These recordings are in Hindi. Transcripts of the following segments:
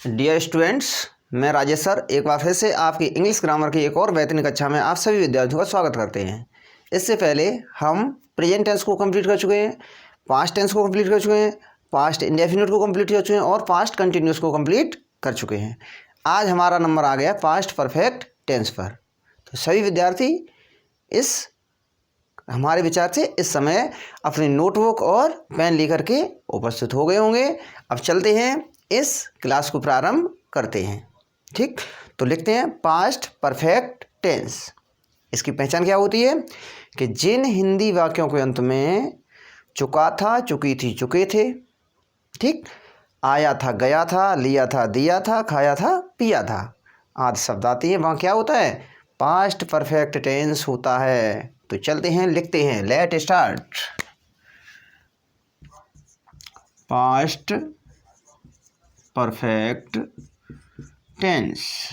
डियर स्टूडेंट्स, मैं राजेश सर एक बार फिर से आपकी इंग्लिश ग्रामर की एक और बेहतरीन कक्षा में आप सभी विद्यार्थियों का स्वागत करते हैं। इससे पहले हम प्रेजेंट टेंस को कंप्लीट कर चुके हैं, पास्ट टेंस को कंप्लीट कर चुके हैं, पास्ट इंडेफिनिट को कंप्लीट कर चुके हैं और पास्ट कंटिन्यूस को कंप्लीट कर चुके हैं। आज हमारा नंबर आ गया पास्ट परफेक्ट टेंस पर। तो सभी विद्यार्थी इस हमारे विचार से इस समय अपनी नोटबुक और पेन लेकर के उपस्थित हो गए होंगे। अब चलते हैं, इस क्लास को प्रारंभ करते हैं। ठीक, तो लिखते हैं पास्ट परफेक्ट टेंस। इसकी पहचान क्या होती है कि जिन हिंदी वाक्यों के अंत में चुका था, चुकी थी, चुके थे, ठीक, आया था, गया था, लिया था, दिया था, खाया था, पिया था आदि शब्द आती है, वहाँ क्या होता है? पास्ट परफेक्ट टेंस होता है। तो चलते हैं, लिखते हैं, let start. Past perfect tense,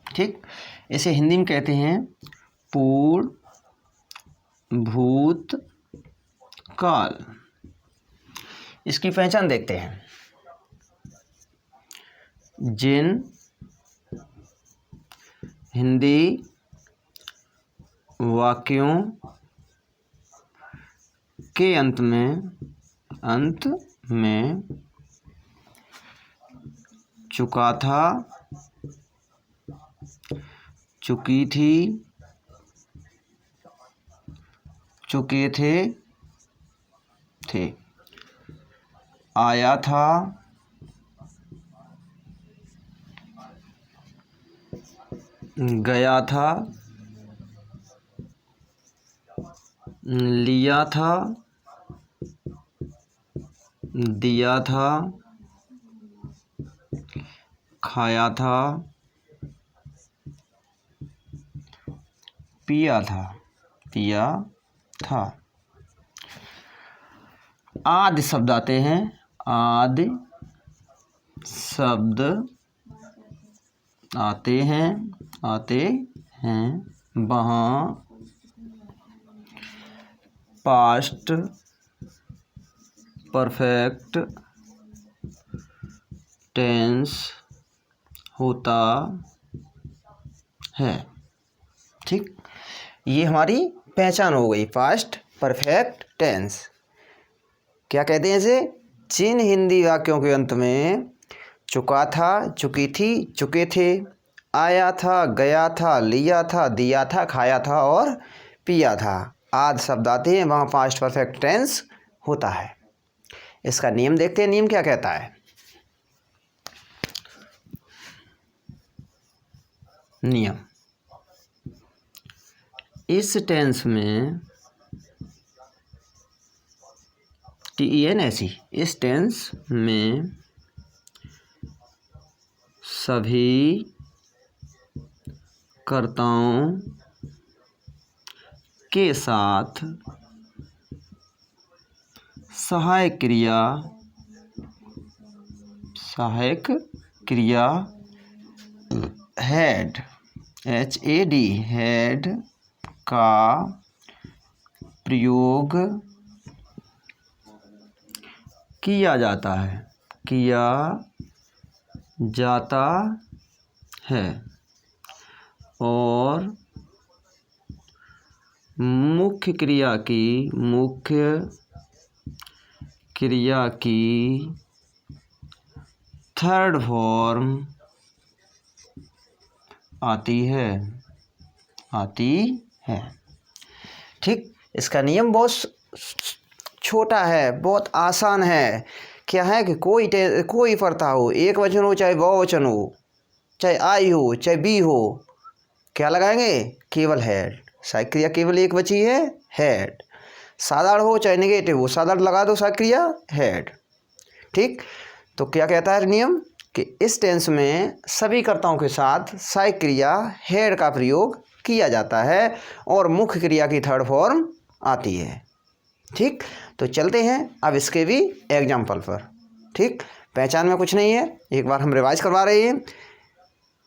ठीक, इसे हिंदी में कहते हैं पूर्ण भूत काल। इसकी पहचान देखते हैं। जिन हिंदी वाक्यों के अंत में चुका था, चुकी थी, चुके थे, आया था, गया था, लिया था, दिया था, खाया था, पिया था आदि शब्द आते हैं। आदि शब्द आते हैं वहाँ पास्ट परफेक्ट टेंस होता है। ठीक, ये हमारी पहचान हो गई, पास्ट परफेक्ट टेंस। क्या कहते हैं इसे? जिन हिंदी वाक्यों के अंत में चुका था, चुकी थी, चुके थे, आया था, गया था, लिया था, दिया था, खाया था और पिया था आदि शब्द आते हैं, वहाँ पास्ट परफेक्ट टेंस होता है। इसका नियम देखते हैं, नियम क्या कहता है। नियम, इस टेंस में TEN ऐसी, इस टेंस में सभी कर्ताओं के साथ सहायक क्रिया हैड हैड का प्रयोग किया जाता है और मुख्य क्रिया की थर्ड फॉर्म आती है। ठीक, इसका नियम बहुत छोटा है, बहुत आसान है। क्या है कि कोई कर्ता हो, एक वचन हो चाहे बहुवचन हो, चाहे आई हो चाहे बी हो, क्या लगाएंगे? केवल हैड। सहायक क्रिया केवल एक बची है, हैड। साधारण हो चाहे नेगेटिव हो, साधारण लगा दो सहायक क्रिया हैड। ठीक, तो क्या कहता है नियम कि इस टेंस में सभी कर्ताओं के साथ सहायक क्रिया हैड का प्रयोग किया जाता है और मुख्य क्रिया की थर्ड फॉर्म आती है। ठीक, तो चलते हैं अब इसके भी एग्जाम्पल पर। ठीक, पहचान में कुछ नहीं है, एक बार हम रिवाइज करवा रहे हैं।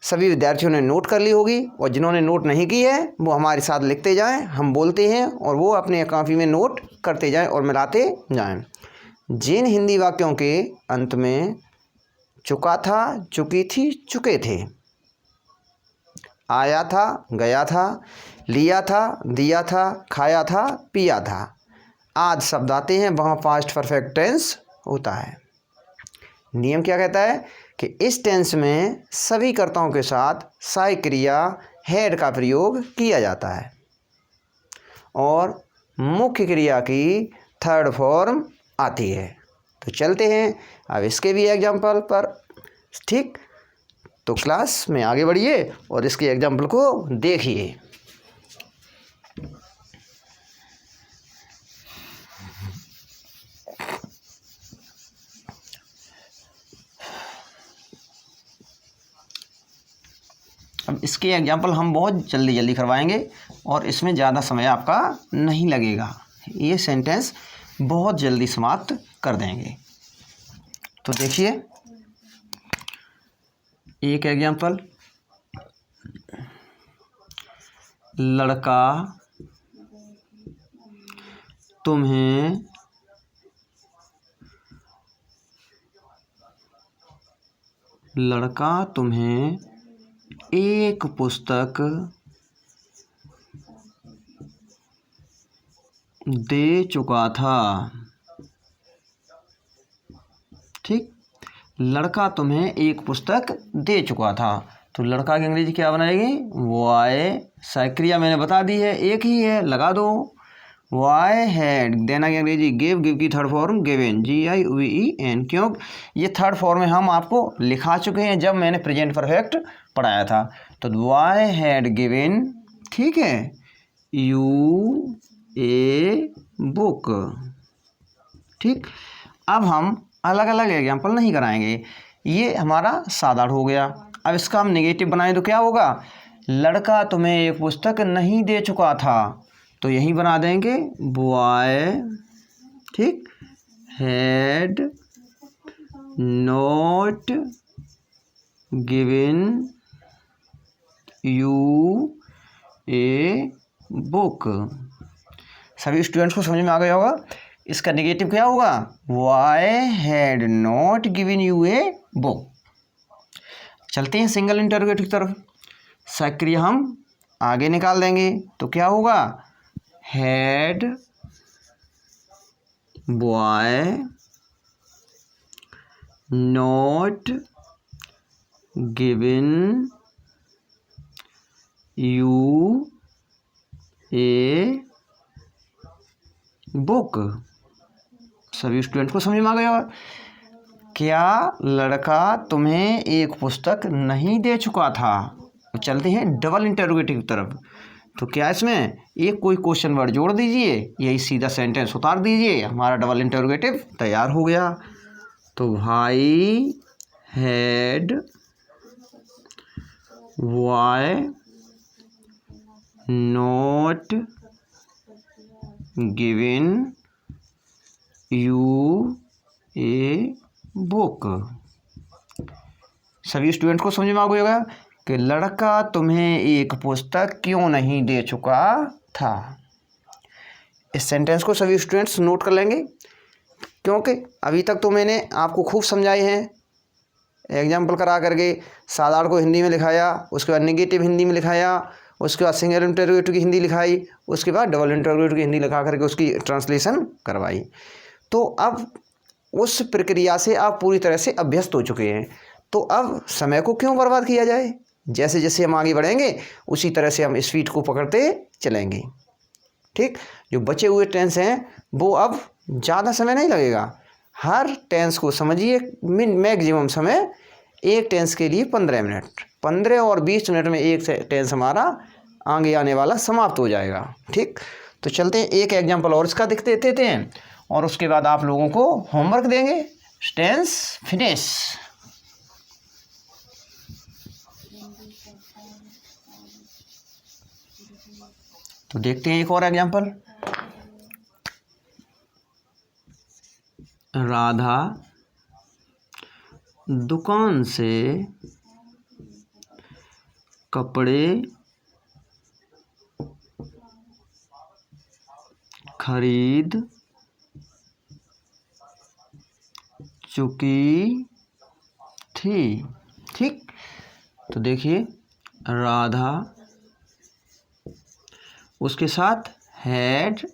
सभी विद्यार्थियों ने नोट कर ली होगी और जिन्होंने नोट नहीं की है वो हमारे साथ लिखते जाएं, हम बोलते हैं और वो अपने कॉपी में नोट करते जाएं और मिलाते जाएं। जिन हिंदी वाक्यों के अंत में चुका था, चुकी थी, चुके थे। आया था, गया था, लिया था, दिया था, खाया था, पिया था। आदि शब्द आते हैं वहाँ पास्ट परफेक्ट टेंस होता है। नियम क्या कहता है कि इस टेंस में सभी कर्ताओं के साथ सहायक क्रिया हैड का प्रयोग किया जाता है और मुख्य क्रिया की थर्ड फॉर्म आती है। तो चलते हैं अब इसके भी एग्जाम्पल पर। ठीक, तो क्लास में आगे बढ़िए और इसके एग्जाम्पल को देखिए। अब इसके एग्जाम्पल हम बहुत जल्दी जल्दी करवाएंगे और इसमें ज़्यादा समय आपका नहीं लगेगा। ये सेंटेंस बहुत जल्दी समाप्त कर देंगे। तो देखिए एक एग्जाम्पल, लड़का तुम्हें एक पुस्तक दे चुका था। ठीक, लड़का तुम्हें एक पुस्तक दे चुका था। तो लड़का की अंग्रेजी क्या बनाएगी? वाई। सक्रिया मैंने बता दी है, एक ही है, लगा दो। वाई हैड, देना की अंग्रेजी गिव, गिव की थर्ड फॉर्म गिवन, GIVEN। क्यों? ये थर्ड फॉर्म में हम आपको लिखा चुके हैं जब मैंने प्रेजेंट परफेक्ट पढ़ाया था। तो वाई हैड गिवन, ठीक है, यू ए बुक। ठीक, अब हम अलग अलग एग्जाम्पल नहीं कराएंगे, ये हमारा साधारण हो गया। अब इसका हम नेगेटिव बनाएं तो क्या होगा? लड़का तुम्हें एक पुस्तक नहीं दे चुका था, तो यही बना देंगे बॉय, ठीक, had not given you a book. सभी स्टूडेंट्स को समझ में आ गया होगा। इसका नेगेटिव क्या होगा? Why had not given you a book. चलते हैं सिंगल इंटरोगेटिव की तरफ। सक्रिय हम आगे निकाल देंगे तो क्या होगा? Had boy not given you a book. सभी स्टूडेंट को समझ में आ गया। क्या लड़का तुम्हें एक पुस्तक नहीं दे चुका था? तो चलते हैं डबल इंटरोगेटिव की तरफ। तो क्या इसमें एक कोई क्वेश्चन वर्ड जोड़ दीजिए, यही सीधा सेंटेंस उतार दीजिए, हमारा डबल इंटरोगेटिव तैयार हो गया। तो भाई had why not given you a book. सभी स्टूडेंट को समझ में आ गया कि लड़का तुम्हें एक पुस्तक क्यों नहीं दे चुका था। इस सेंटेंस को सभी स्टूडेंट्स नोट कर लेंगे, क्योंकि अभी तक तो मैंने आपको खूब समझाए हैं, एग्जाम्पल करा करके साधारण को हिंदी में लिखाया, उसके बाद नेगेटिव हिंदी में लिखाया, उसके बाद सिंगल इंटरोगेटिव की हिंदी लिखाई, उसके बाद डबल इंटरोगेटिव की हिंदी लिखा करके उसकी ट्रांसलेशन करवाई। तो अब उस प्रक्रिया से आप पूरी तरह से अभ्यस्त हो चुके हैं। तो अब समय को क्यों बर्बाद किया जाए? जैसे जैसे हम आगे बढ़ेंगे उसी तरह से हम स्पीड को पकड़ते चलेंगे। ठीक, जो बचे हुए टेंस हैं वो अब ज़्यादा समय नहीं लगेगा। हर टेंस को समझिए, मैक्सिमम समय एक टेंस के लिए 15 मिनट, 15 और 20 मिनट में एक टेंस हमारा आगे आने वाला समाप्त हो जाएगा। ठीक, तो चलते हैं एक एग्जाम्पल और इसका दिख देते हैं और उसके बाद आप लोगों को होमवर्क देंगे। Tense finish. तो देखते हैं एक और एग्जाम्पल। राधा दुकान से कपड़े खरीद चुकी थी। ठीक, तो देखिए राधा, उसके साथ हैड,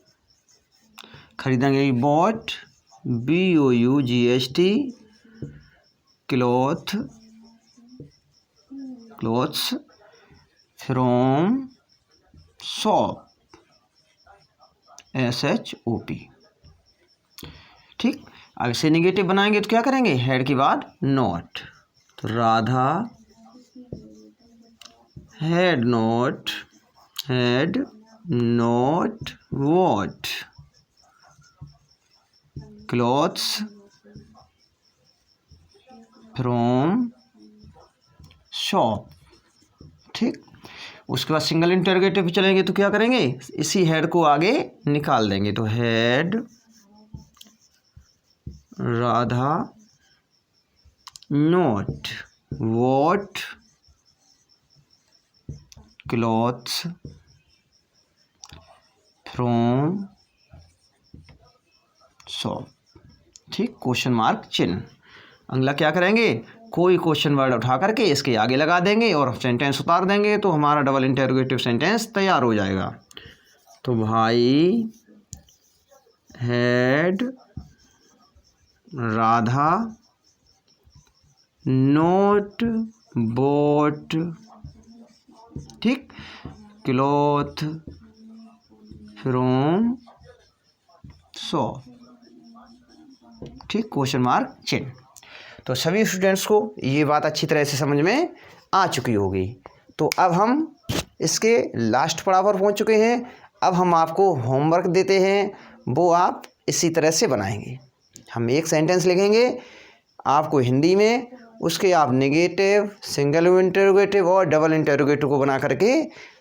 खरीदेंगे bought, BOUGHT, clothes from shop, SHOP। ठीक, आगे से निगेटिव बनाएंगे तो क्या करेंगे, हैड के बाद नॉट, तो Radha had not what clothes from shop. ठीक, उसके बाद सिंगल इंटरोगेटिव पे चलेंगे तो क्या करेंगे, इसी हेड को आगे निकाल देंगे, तो had Radha not what clothes from shop. ठीक, क्वेश्चन मार्क चिन्ह। अगला क्या करेंगे, कोई क्वेश्चन वर्ड उठा करके इसके आगे लगा देंगे और सेंटेंस उतार देंगे, तो हमारा डबल इंटरोगेटिव सेंटेंस तैयार हो जाएगा। तो भाई हैड राधा नोट बोट, ठीक, क्लॉथ फ्रॉम शॉप। ठीक, क्वेश्चन मार्क चिन्ह। तो सभी स्टूडेंट्स को ये बात अच्छी तरह से समझ में आ चुकी होगी। तो अब हम इसके लास्ट पड़ाव पर पहुंच चुके हैं। अब हम आपको होमवर्क देते हैं, वो आप इसी तरह से बनाएंगे। हम एक सेंटेंस लिखेंगे आपको हिंदी में, उसके आप नेगेटिव, सिंगल इंटरोगेटिव और डबल इंटरोगेटिव को बना करके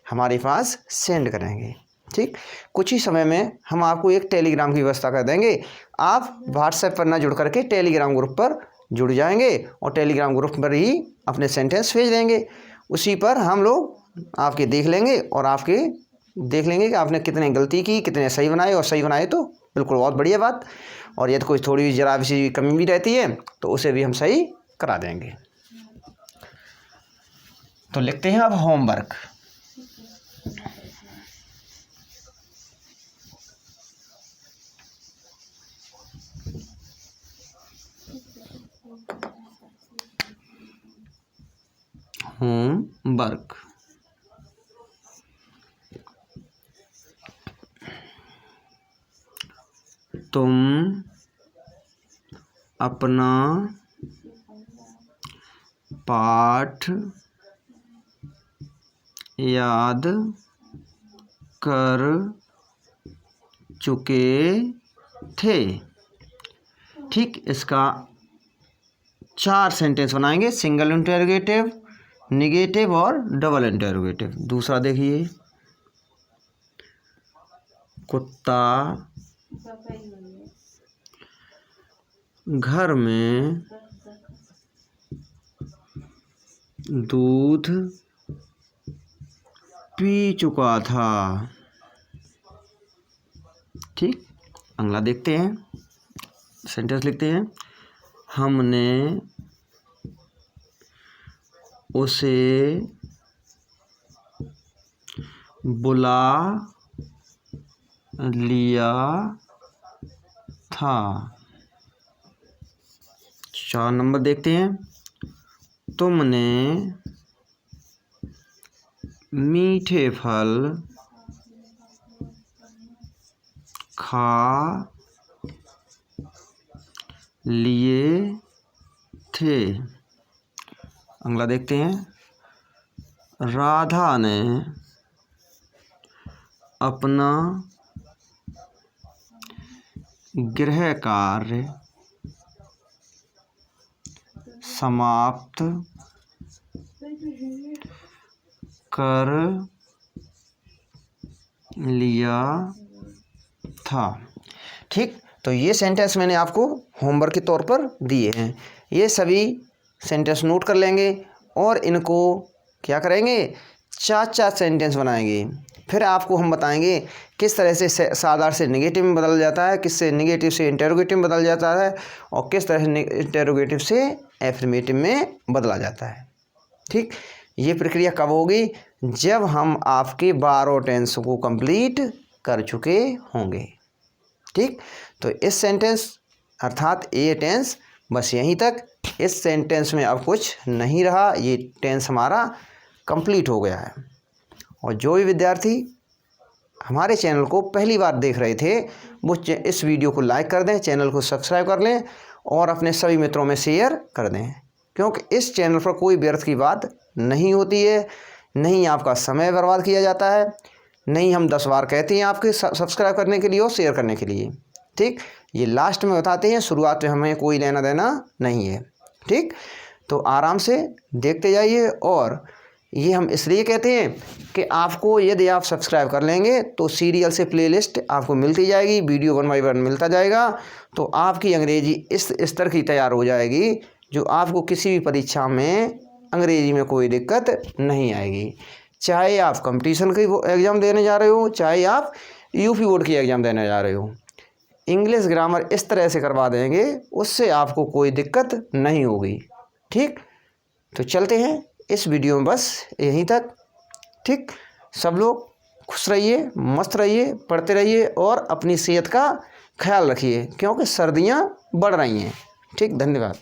हमारे पास सेंड करेंगे। ठीक, कुछ ही समय में हम आपको एक टेलीग्राम की व्यवस्था कर देंगे। आप व्हाट्सएप पर ना जुड़ करके टेलीग्राम ग्रुप पर जुड़ जाएंगे और टेलीग्राम ग्रुप पर ही अपने सेंटेंस भेज देंगे। उसी पर हम लोग आपके देख लेंगे और आपके देख लेंगे कि आपने कितने गलती की, कितने सही बनाए, और सही बनाए तो बिल्कुल बहुत बढ़िया बात, और यदि कोई थोड़ी जरा सी कमी भी रहती है तो उसे भी हम सही करा देंगे। तो लिखते हैं अब होमवर्क। होमवर्क, तुम अपना पाठ याद कर चुके थे। ठीक, इसका 4 सेंटेंस बनाएंगे, सिंगल इंटरोगेटिव, नेगेटिव और डबल इंटरोगेटिव। दूसरा देखिए, कुत्ता घर में दूध पी चुका था। ठीक, अगला देखते हैं, सेंटेंस लिखते हैं, हमने उसे बुला लिया था। 4 नंबर देखते हैं, तुमने मीठे फल खा लिए थे। अगला देखते हैं, राधा ने अपना गृह कार्य समाप्त कर लिया था। ठीक, तो ये सेंटेंस मैंने आपको होमवर्क के तौर पर दिए हैं। ये सभी सेंटेंस नोट कर लेंगे और इनको क्या करेंगे, 4 सेंटेंस बनाएंगे। फिर आपको हम बताएंगे किस तरह से साधारण से नेगेटिव में बदल जाता है, किससे नेगेटिव से इंटेरोगेटिव में बदल जाता है और किस तरह से इंटेरोगेटिव से एफर्मेटिव में बदला जाता है। ठीक, ये प्रक्रिया कब होगी? जब हम आपके 12 टेंस को कंप्लीट कर चुके होंगे। ठीक, तो इस सेंटेंस अर्थात ए टेंस बस यहीं तक। इस सेंटेंस में अब कुछ नहीं रहा, ये टेंस हमारा कंप्लीट हो गया है। और जो भी विद्यार्थी हमारे चैनल को पहली बार देख रहे थे वो इस वीडियो को लाइक कर दें, चैनल को सब्सक्राइब कर लें और अपने सभी मित्रों में शेयर कर दें, क्योंकि इस चैनल पर कोई व्यर्थ की बात नहीं होती है, नहीं आपका समय बर्बाद किया जाता है, नहीं हम 10 बार कहते हैं आपके सब्सक्राइब करने के लिए और शेयर करने के लिए। ठीक, ये लास्ट में बताते हैं, शुरुआत में हमें कोई लेना देना नहीं है। ठीक, तो आराम से देखते जाइए। और ये हम इसलिए कहते हैं कि आपको यदि आप सब्सक्राइब कर लेंगे तो सीरियल से प्लेलिस्ट आपको मिलती जाएगी, वीडियो 1 बाय 1 मिलता जाएगा, तो आपकी अंग्रेजी इस स्तर की तैयार हो जाएगी जो आपको किसी भी परीक्षा में अंग्रेजी में कोई दिक्कत नहीं आएगी। चाहे आप कंपटीशन की एग्ज़ाम देने जा रहे हो, चाहे आप यूपी बोर्ड की एग्ज़ाम देने जा रहे हो, इंग्लिश ग्रामर इस तरह से करवा देंगे, उससे आपको कोई दिक्कत नहीं होगी। ठीक, तो चलते हैं इस वीडियो में बस यहीं तक। ठीक, सब लोग खुश रहिए, मस्त रहिए, पढ़ते रहिए और अपनी सेहत का ख्याल रखिए, क्योंकि सर्दियां बढ़ रही हैं। ठीक, धन्यवाद।